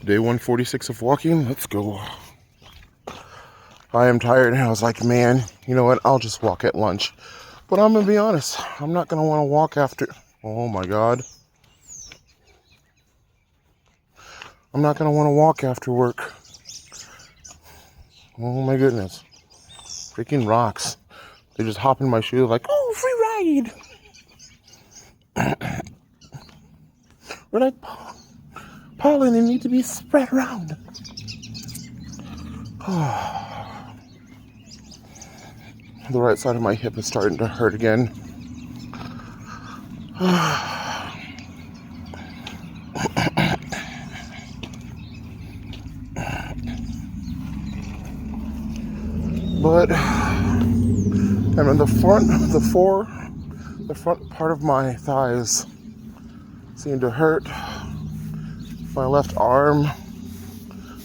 Day 146 of walking. Let's go. I am tired and I was like, man, you know what? I'll just walk at lunch. But I'm going to be honest. I'm not going to want to walk after. Oh my God. I'm not going to want to walk after work. Oh my goodness. Freaking rocks. They just hop in my shoe like, oh, free ride. We're like pollen and need to be spread around. The right side of my hip is starting to hurt again. But and in the front part of my thighs seem to hurt. My left arm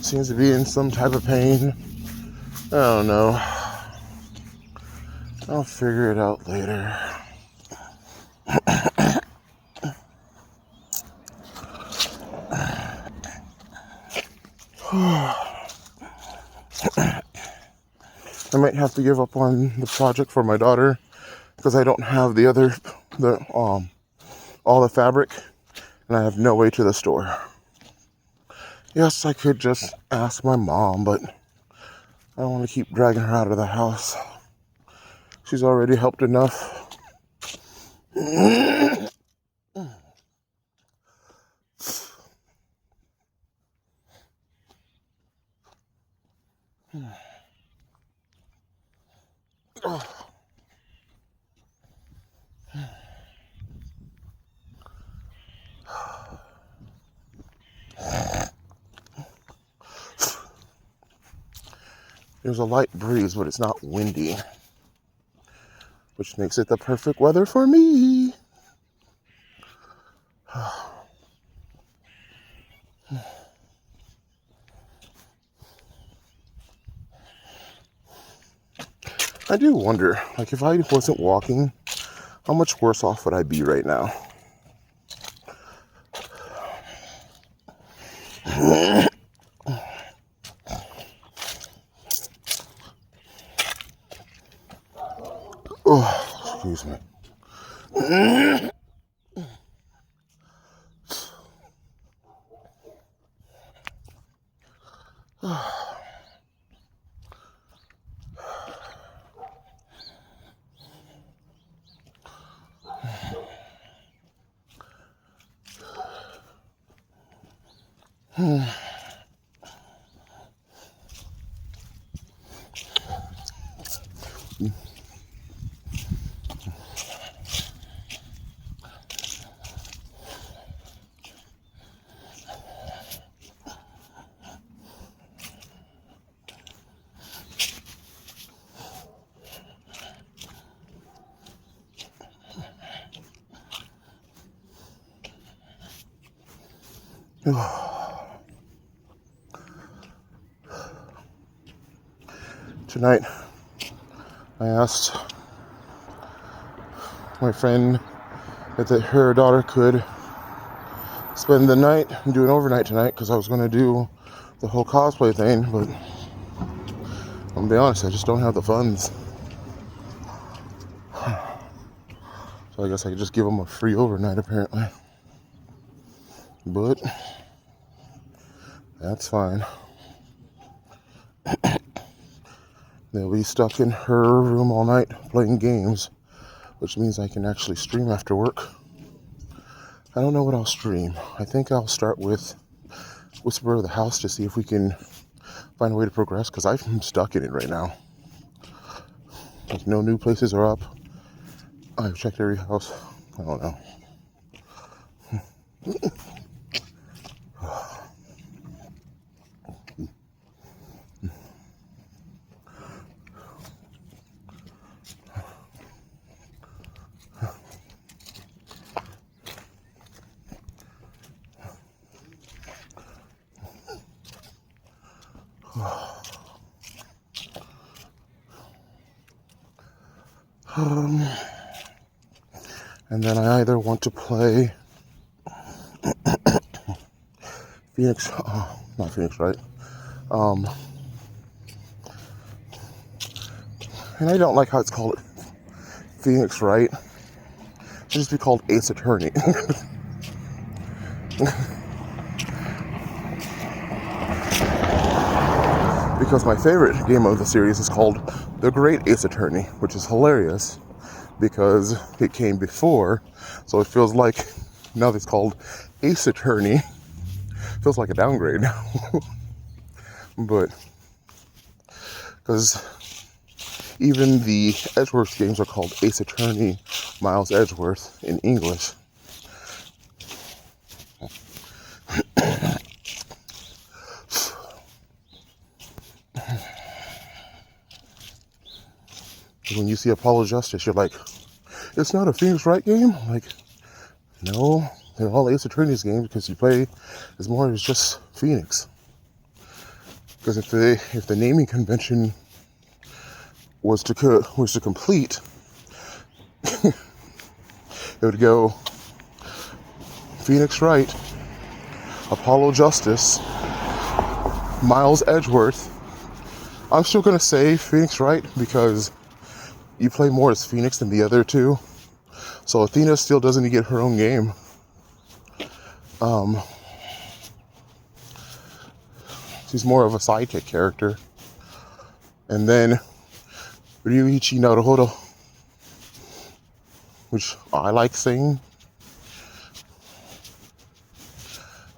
seems to be in some type of pain. I don't know. I'll figure it out later. I might have to give up on the project for my daughter because I don't have all the fabric and I have no way to the store. Yes, I could just ask my mom, but I don't want to keep dragging her out of the house. She's already helped enough. There's a light breeze, but it's not windy, which makes it the perfect weather for me. I do wonder, like, if I wasn't walking, how much worse off would I be right now? Oh, excuse me. Tonight, I asked my friend if her daughter could spend the night and do an overnight tonight because I was going to do the whole cosplay thing, but I'm going to be honest, I just don't have the funds. So I guess I could just give them a free overnight apparently. But that's fine. They'll be stuck in her room all night playing games, which means I can actually stream after work. I don't know what I'll stream. I think I'll start with Whisper of the House to see if we can find a way to progress, because I'm stuck in it right now. Like, no new places are up. I've checked every house. I don't know. And then I either want to play Not Phoenix Wright. And I don't like how it's called Phoenix Wright. It should just be called Ace Attorney. Because my favorite game of the series is called The Great Ace Attorney, which is hilarious because it came before, so it feels like now that it's called Ace Attorney, feels like a downgrade now. But because even the Edgeworth games are called Ace Attorney Miles Edgeworth in English. When you see Apollo Justice, you're like, it's not a Phoenix Wright game? I'm like, no, they're all Ace Attorney's games because you play as more as just Phoenix. Because if the naming convention was to complete, it would go Phoenix Wright, Apollo Justice, Miles Edgeworth. I'm still gonna say Phoenix Wright because you play more as Phoenix than the other two. So Athena still doesn't get her own game. She's more of a sidekick character. And then Ryuichi Naruhodo, which I like saying.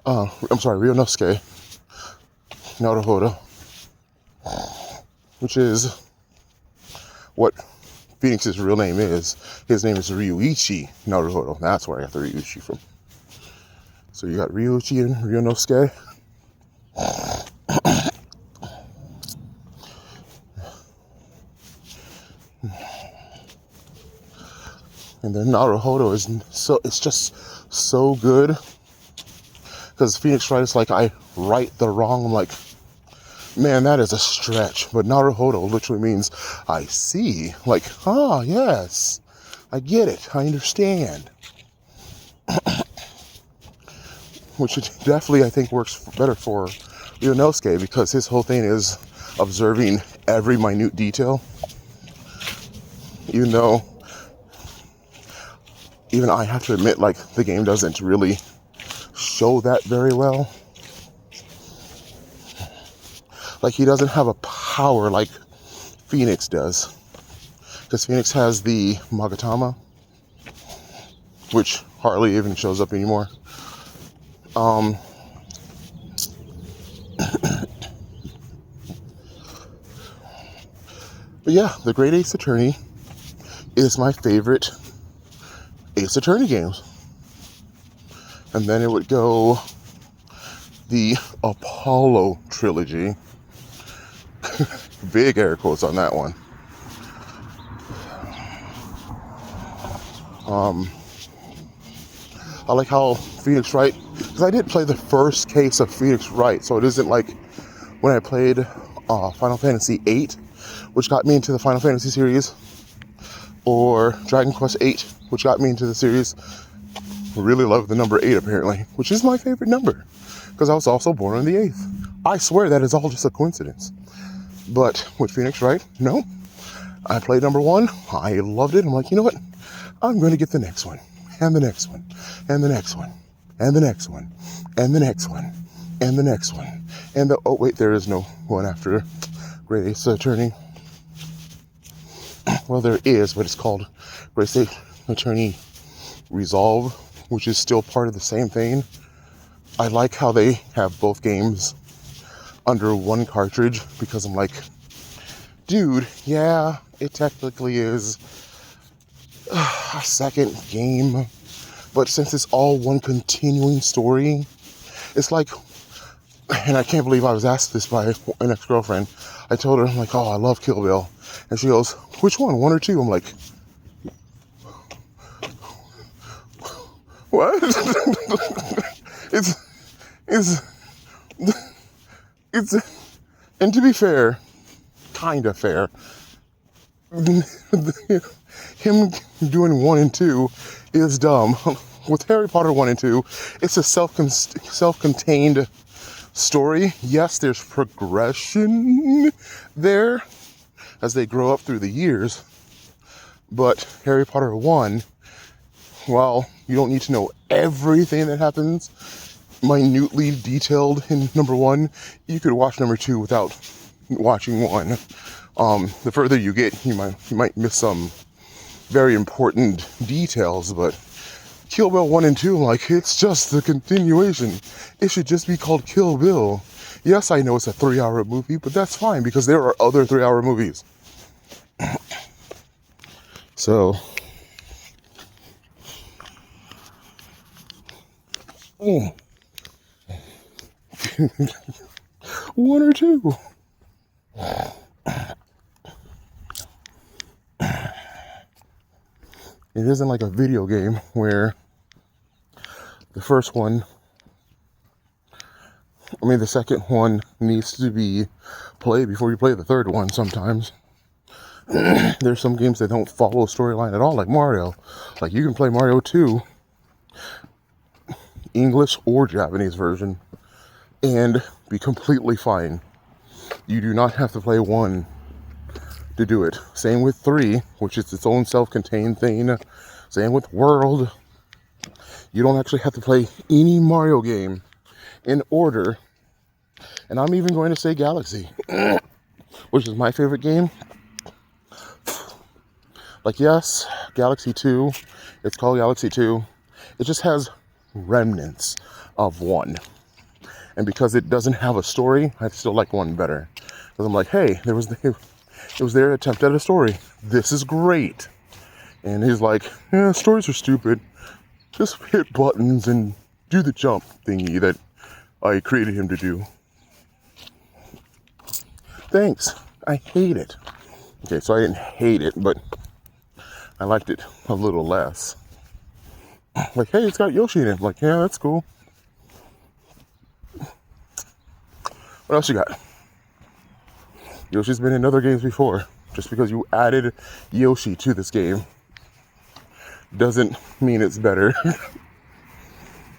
I'm sorry, Ryunosuke Naruhodo, which is what Phoenix's real name is. His name is Ryuichi Naruhodo. That's where I got the Ryuichi from. So you got Ryuichi and Ryunosuke. And then Naruhodo it's just so good. Because Phoenix Wright is like, I right the wrong. I'm like, man, that is a stretch. But Naruhodo literally means, I see. Like, yes, I get it. I understand. Which definitely, I think, works better for Ryunosuke because his whole thing is observing every minute detail. Even though, even I have to admit, like, the game doesn't really show that very well. Like, he doesn't have a power like Phoenix does. Because Phoenix has the Magatama, which hardly even shows up anymore. But yeah, The Great Ace Attorney is my favorite Ace Attorney games. And then it would go the Apollo trilogy. Big air quotes on that one. I like how Phoenix Wright, because I did play the first case of Phoenix Wright, so it isn't like when I played Final Fantasy VIII, which got me into the Final Fantasy series, or Dragon Quest VIII, which got me into the series. Really love the number 8 apparently, which is my favorite number, because I was also born on the 8th. I swear that is all just a coincidence. But with Phoenix Wright, no. I played number 1, I loved it. I'm like, you know what? I'm going to get the next one, and the next one, and the next one, and the next one, and the next one, and the next one, and the, oh wait, there is no one after Great Ace Attorney. Well, there is, but it's called Great Ace Attorney Resolve, which is still part of the same thing. I like how they have both games under one cartridge, because I'm like, dude, yeah, it technically is a second game, but since it's all one continuing story, it's like, and I can't believe I was asked this by an ex-girlfriend. I told her, I'm like, oh, I love Kill Bill. And she goes, which one, 1 or 2? I'm like, what? It's, and to be fair, kind of fair, him doing 1 and 2 is dumb. With Harry Potter 1 and 2, it's a self-contained Story, yes, there's progression there as they grow up through the years. But Harry Potter 1, while you don't need to know everything that happens minutely detailed in number 1, you could watch number 2 without watching 1. The further you get, you might miss some very important details, but Kill Bill 1 and 2, like, it's just the continuation. It should just be called Kill Bill. Yes, I know it's a 3-hour movie, but that's fine because there are other 3-hour movies. So, one or two. It isn't like a video game where the second one needs to be played before you play the third one sometimes. There's some games that don't follow a storyline at all, like Mario. Like, you can play Mario 2, English or Japanese version, and be completely fine. You do not have to play 1 to do it. Same with 3, which is its own self-contained thing. Same with World. You don't actually have to play any Mario game in order. And I'm even going to say Galaxy, which is my favorite game. Like, yes, Galaxy 2, it's called Galaxy 2. It just has remnants of 1. And because it doesn't have a story, I still like 1 better. Because I'm like, hey, it was their attempt at a story. This is great. And he's like, yeah, stories are stupid. Just hit buttons and do the jump thingy that I created him to do. Thanks. I hate it. Okay, so I didn't hate it, but I liked it a little less. Like, hey, it's got Yoshi in it. I'm like, yeah, that's cool. What else you got? Yoshi's been in other games before. Just because you added Yoshi to this game doesn't mean it's better.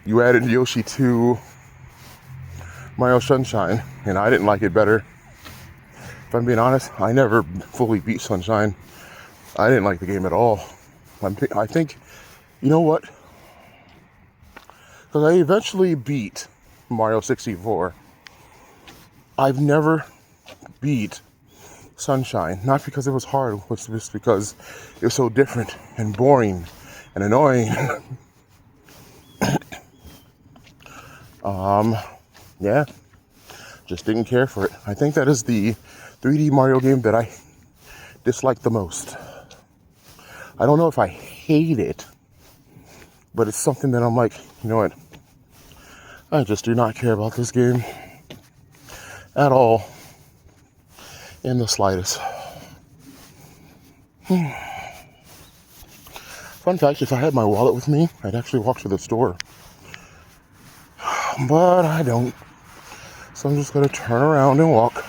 You added Yoshi to Mario Sunshine, and I didn't like it better. If I'm being honest, I never fully beat Sunshine. I didn't like the game at all. I think, you know what? Because I eventually beat Mario 64. I've never beat Sunshine. Not because it was hard, it was just because it was so different and boring and annoying. Yeah, just didn't care for it. I think that is the 3D Mario game that I dislike the most. I don't know if I hate it, but it's something that I'm like, you know what? I just do not care about this game at all, in the slightest. Fun fact, if I had my wallet with me, I'd actually walk to the store. But I don't. So I'm just going to turn around and walk.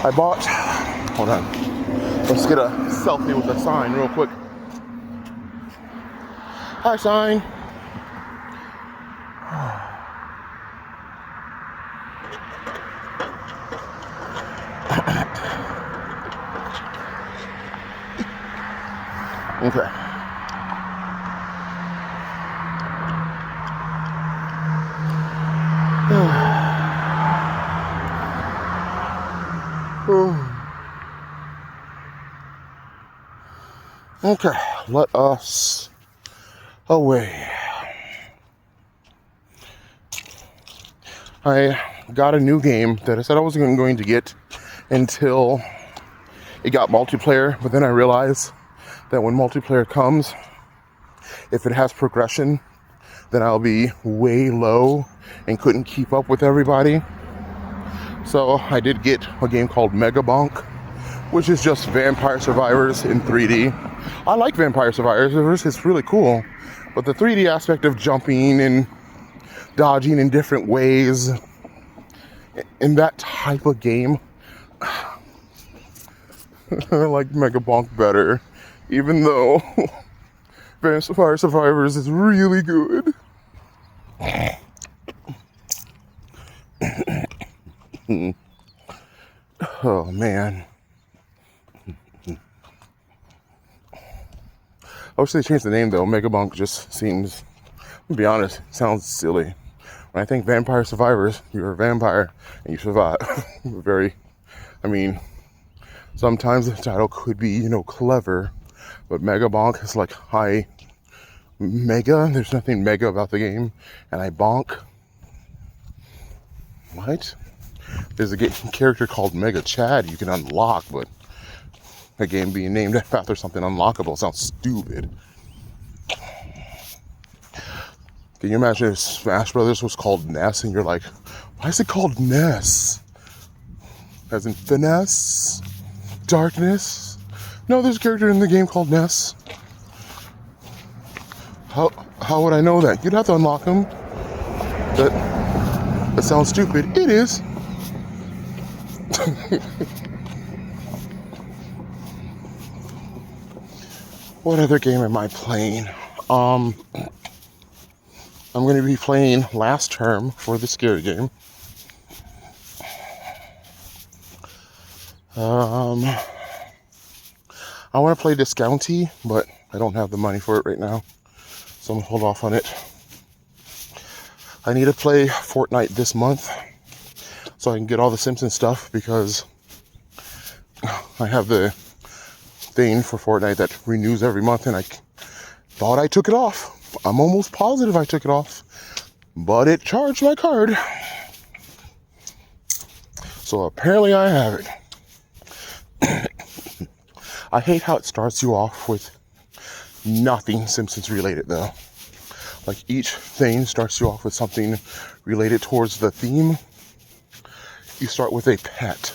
I bought, hold on, let's get a selfie with the sign real quick. Hi, sign. Okay. Okay, let us away. I got a new game that I said I wasn't going to get until it got multiplayer, but then I realized that when multiplayer comes, if it has progression, then I'll be way low and couldn't keep up with everybody. So I did get a game called Megabonk, which is just Vampire Survivors in 3D. I like Vampire Survivors, it's really cool. But the 3D aspect of jumping and dodging in different ways, in that type of game, I like Megabonk better. Even though Vampire Survivors is really good. Oh man. I wish they changed the name though. Megabunk just seems, to be honest, sounds silly. When I think Vampire Survivors, you're a vampire and you survive. Sometimes the title could be, clever, but Megabonk is like high mega. There's nothing mega about the game, and I bonk. What? There's a character called Mega Chad you can unlock, but a game being named after something unlockable sounds stupid. Can you imagine if Smash Brothers was called Ness and you're like, why is it called Ness? As in finesse? Darkness? No, there's a character in the game called Ness. How would I know that? You'd have to unlock him. That sounds stupid. It is. What other game am I playing? I'm going to be playing Last Term for the scary game. I want to play Discounty, but I don't have the money for it right now, so I'm going to hold off on it. I need to play Fortnite this month so I can get all the Simpsons stuff, because I have the thing for Fortnite that renews every month, and I thought I took it off. I'm almost positive I took it off, but it charged my card. So apparently I have it. I hate how it starts you off with nothing Simpsons related though. Like each thing starts you off with something related towards the theme. You start with a pet.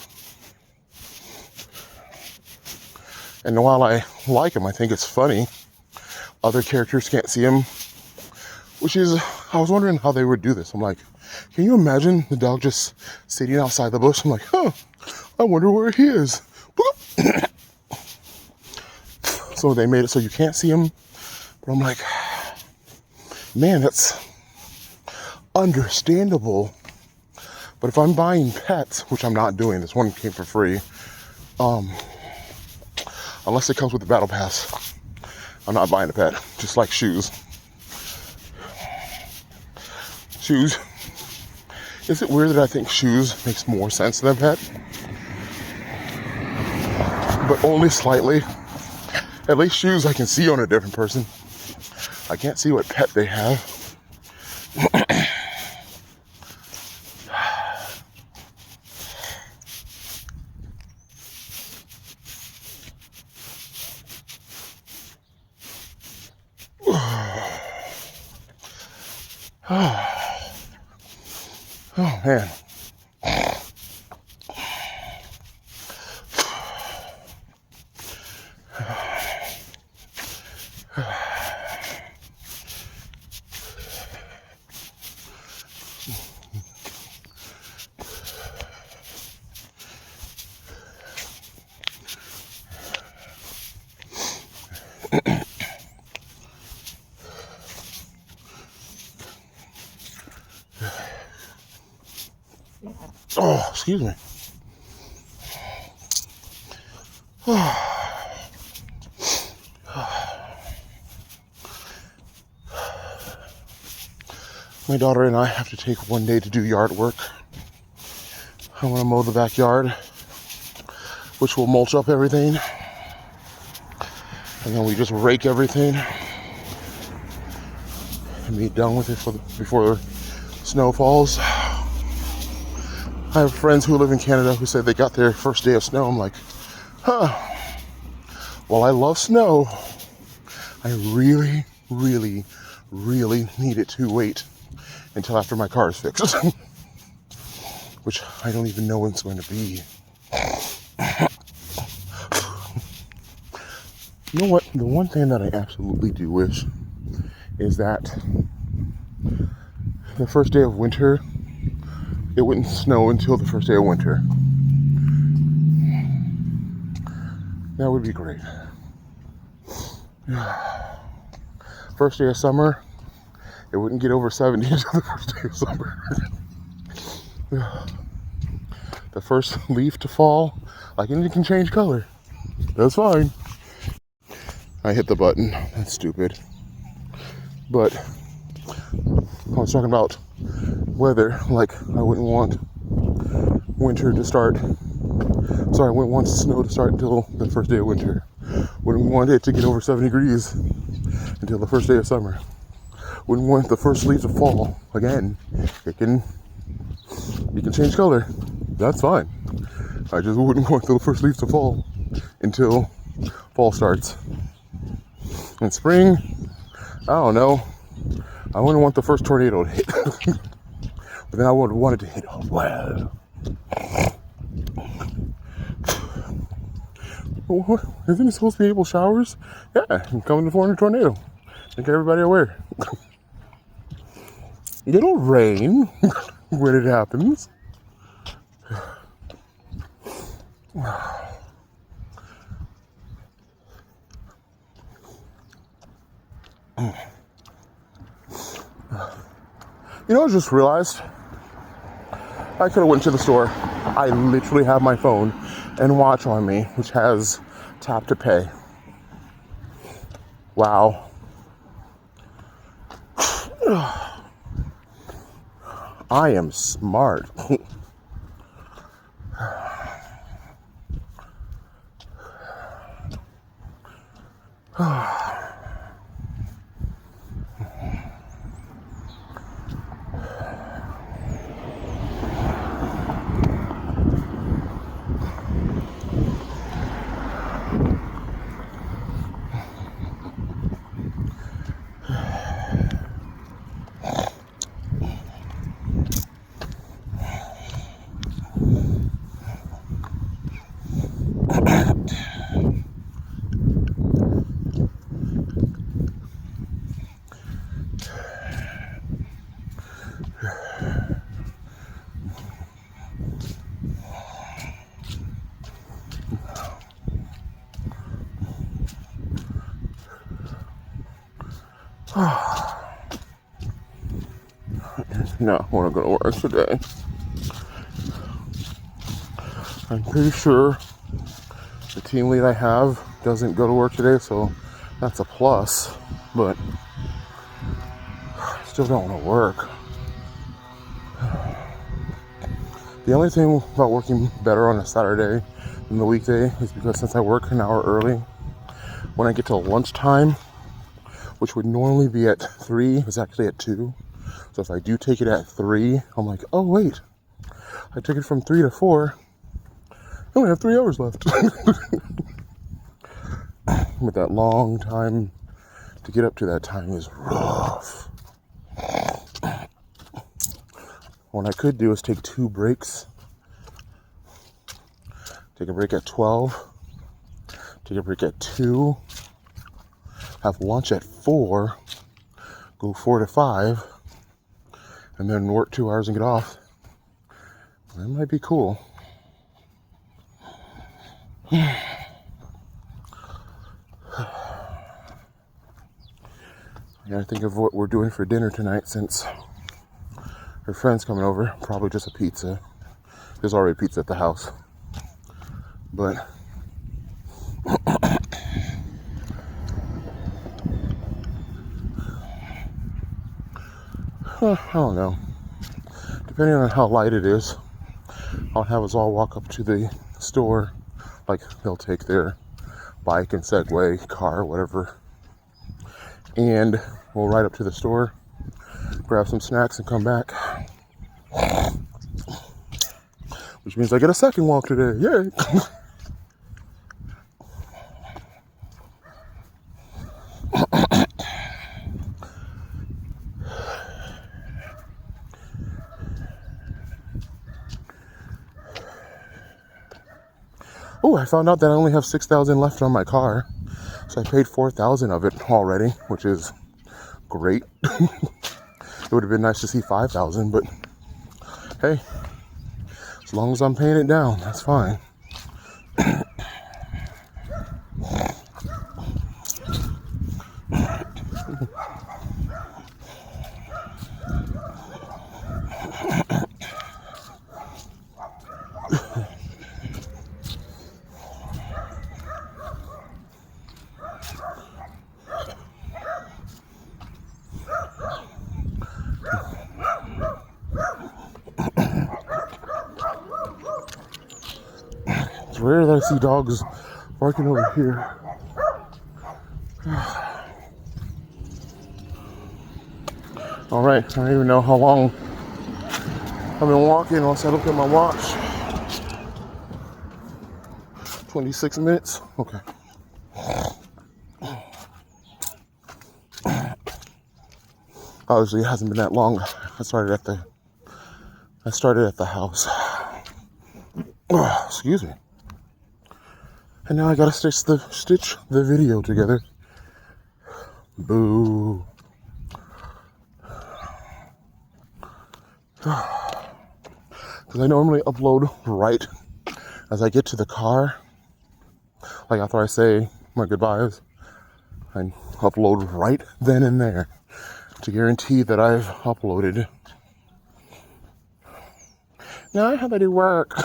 And while I like him, I think it's funny, other characters can't see him, which is, I was wondering how they would do this. I'm like, can you imagine the dog just sitting outside the bush? I'm like, I wonder where he is. So they made it so you can't see him. But I'm like, man, that's understandable. But if I'm buying pets, which I'm not doing, this one came for free, unless it comes with the battle pass, I'm not buying a pet. Just like shoes. Shoes. Is it weird that I think shoes makes more sense than a pet? But only slightly. At least shoes I can see on a different person. I can't see what pet they have. Oh man. Oh, excuse me. My daughter and I have to take one day to do yard work. I want to mow the backyard, which will mulch up everything. And then we just rake everything and be done with it before snow falls. I have friends who live in Canada who said they got their first day of snow. I'm like, well, I love snow. I really, really, really need it to wait until after my car is fixed. Which I don't even know when it's going to be. You know what? The one thing that I absolutely do wish is that the first day of winter, it wouldn't snow until the first day of winter. That would be great. First day of summer, it wouldn't get over 70 until the first day of summer. The first leaf to fall, like it can change color. That's fine. I hit the button. That's stupid. But I was talking about weather, like I wouldn't want winter to start. Sorry, I wouldn't want snow to start until the first day of winter. Wouldn't want it to get over 70 degrees until the first day of summer. Wouldn't want the first leaf to fall. Again, you can change color. That's fine. I just wouldn't want the first leaf to fall until fall starts. In spring, I don't know. I wouldn't want the first tornado to hit. But then I would want it to hit well. Isn't it supposed to be April showers? Yeah, I'm coming for a tornado. Make everybody aware. It'll rain when it happens. You know, I just realized I could have went to the store. I literally have my phone and watch on me, which has tap to pay. Wow. I am smart. No, we're not going to work today. I'm pretty sure the team lead I have doesn't go to work today, so that's a plus, but I still don't want to work. The only thing about working better on a Saturday than the weekday is because since I work an hour early, when I get to lunchtime, which would normally be at 3, it's actually at 2. So if I do take it at 3, I'm like, oh wait, I took it from 3 to 4. I only have 3 hours left. But that long time to get up to that time is rough. What I could do is take 2 breaks. Take a break at 12. Take a break at 2. Have lunch at 4. Go 4 to 5. And then work 2 hours and get off. That might be cool. I gotta think of what we're doing for dinner tonight since her friend's coming over. Probably just a pizza. There's already pizza at the house. But I don't know. Depending on how light it is, I'll have us all walk up to the store. Like, they'll take their bike and Segway, car, whatever. And we'll ride up to the store, grab some snacks, and come back. Which means I get a second walk today. Yay! Oh, I found out that I only have 6,000 left on my car. So I paid 4,000 of it already, which is great. It would have been nice to see 5,000, but hey, as long as I'm paying it down, that's fine. rare that I see dogs barking over here. All right, I don't even know how long I've been walking unless I look at my watch. 26 minutes? Okay. Obviously, it hasn't been that long. I started at the house. Excuse me. And now I gotta stitch the video together. Boo. Because I normally upload right as I get to the car. Like after I say my goodbyes, I upload right then and there to guarantee that I've uploaded. Now how do I do work?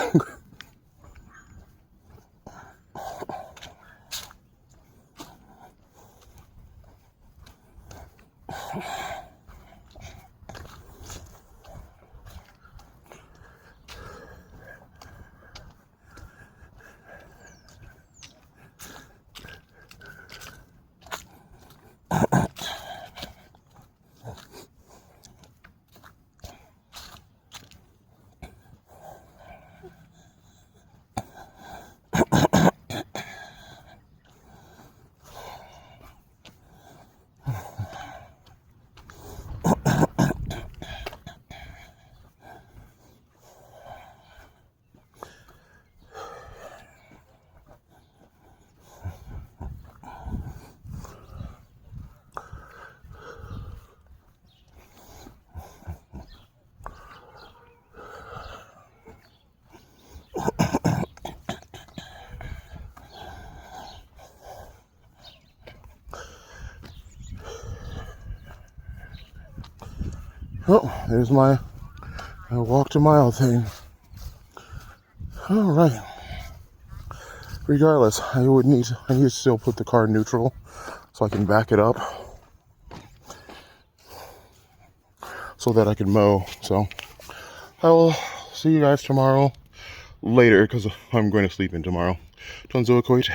Oh, there's my walk to mile thing. All right. Regardless, I need to still put the car neutral so I can back it up so that I can mow. So I will see you guys tomorrow later because I'm going to sleep in tomorrow. Tonzo Koichi.